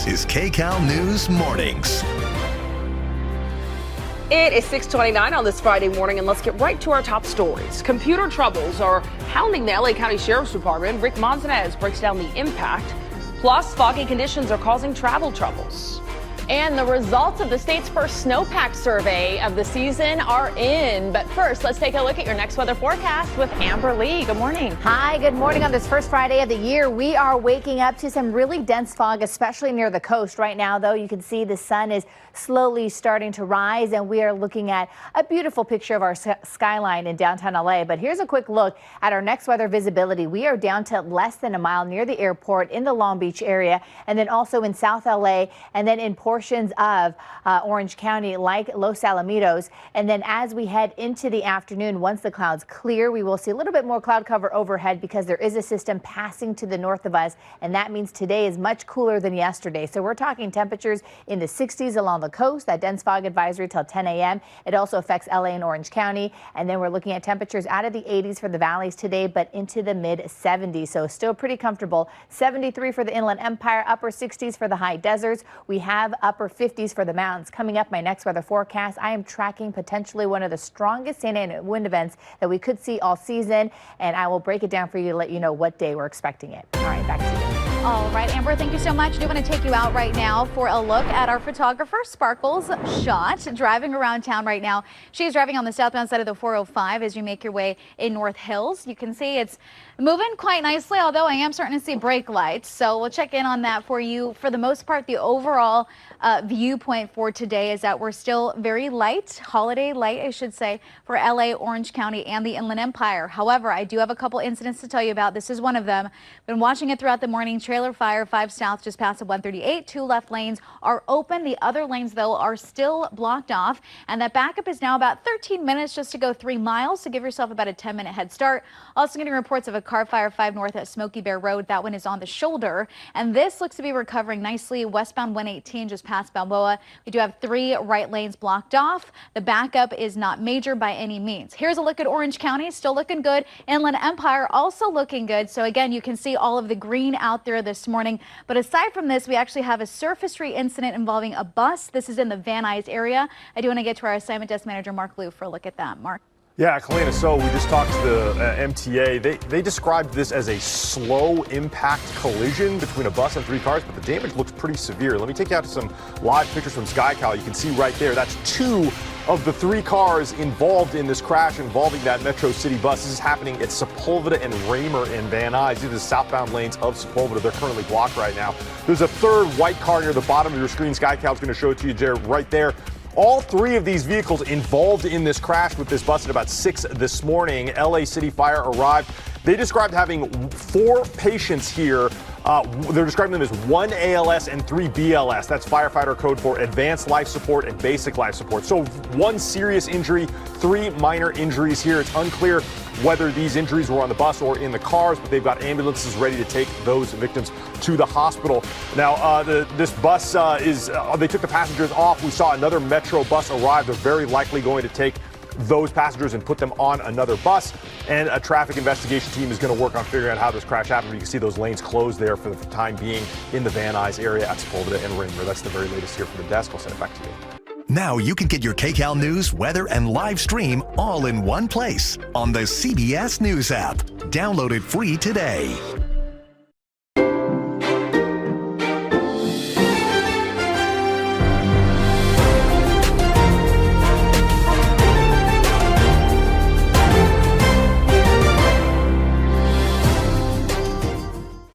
This is KCAL News Mornings. It is 6:29 on this Friday morning, and let's get right to our top stories. Computer troubles are hounding the LA County Sheriff's Department. Rick Montanez breaks down the impact. Plus, foggy conditions are causing travel troubles. And the results of the state's first snowpack survey of the season are in. But first, let's take a look at your next weather forecast with Amber Lee. Good morning. Hi, good morning. On this first Friday of the year, we are waking up to some really dense fog, especially near the coast. Right now, though, you can see the sun is slowly starting to rise, and we are looking at a beautiful picture of our skyline in downtown LA. But here's a quick look at our next weather visibility. We are down to less than a mile near the airport in the Long Beach area, and then also in South LA, and then in portions of Orange County like Los Alamitos. And then as we head into the afternoon, once the clouds clear, we will see a little bit more cloud cover overhead because there is a system passing to the north of us, and that means today is much cooler than yesterday. So we're talking temperatures in the 60s along the coast. That dense fog advisory till 10 a.m. It also affects LA and Orange County, and then we're looking at temperatures out of the 80s for the valleys today, but into the mid 70s. So still pretty comfortable. 73 for the Inland Empire, upper 60s for the high deserts. We have upper 50s for the mountains. Coming up, my next weather forecast, I am tracking potentially one of the strongest Santa Ana wind events that we could see all season, and I will break it down for you to let you know what day we're expecting it. All right, back to you. All right, Amber, thank you so much. I do want to take you out right now for a look at our photographer Sparkle's shot driving around town right now. She's driving on the southbound side of the 405 as you make your way in North Hills. You can see it's moving quite nicely, although I am starting to see brake lights. So we'll check in on that for you. For the most part, the overall viewpoint for today is that we're still very light, holiday light, I should say, for LA, Orange County, and the Inland Empire. However, I do have a couple incidents to tell you about. This is one of them. Been watching it throughout the morning. Trailer fire 5 south just past the 138. 2 left lanes are open. The other lanes, though, are still blocked off. And that backup is now about 13 minutes just to go 3 miles. So give yourself about a 10-minute head start. Also getting reports of a car fire 5 north at Smoky Bear Road. That one is on the shoulder. And this looks to be recovering nicely. Westbound 118 just past Balboa. We do have 3 right lanes blocked off. The backup is not major by any means. Here's a look at Orange County. Still looking good. Inland Empire also looking good. So again, you can see all of the green out there this morning. But aside from this, we actually have a surface re-incident involving a bus. This is in the Van Nuys area. I do want to get to our assignment desk manager, Mark Liu, for a look at that. Mark. Yeah, Kalina, so we just talked to the MTA. They described this as a slow impact collision between a bus and 3 cars, but the damage looks pretty severe. Let me take you out to some live pictures from KCAL. You can see right there, that's 2 of the 3 cars involved in this crash involving that Metro City bus. This is happening at Sepulveda and Raymer in Van Nuys. These are the southbound lanes of Sepulveda. They're currently blocked right now. There's a 3rd white car near the bottom of your screen. KCAL is going to show it to you right there. All 3 of these vehicles involved in this crash with this bus at about 6 this morning. LA City Fire arrived. They described having 4 patients here. They're describing them as 1 ALS and 3 BLS. That's firefighter code for advanced life support and basic life support. So 1 serious injury, 3 minor injuries here. It's unclear whether these injuries were on the bus or in the cars, but they've got ambulances ready to take those victims to the hospital. Now, this bus they took the passengers off. We saw another Metro bus arrive. They're very likely going to take those passengers and put them on another bus. And a traffic investigation team is going to work on figuring out how this crash happened. You can see those lanes closed there for the time being in the Van Nuys area at Sepulveda and Raymer. That's the very latest here from the desk. I'll send it back to you. Now you can get your KCAL news, weather, and live stream all in one place on the CBS News app. Download it free today.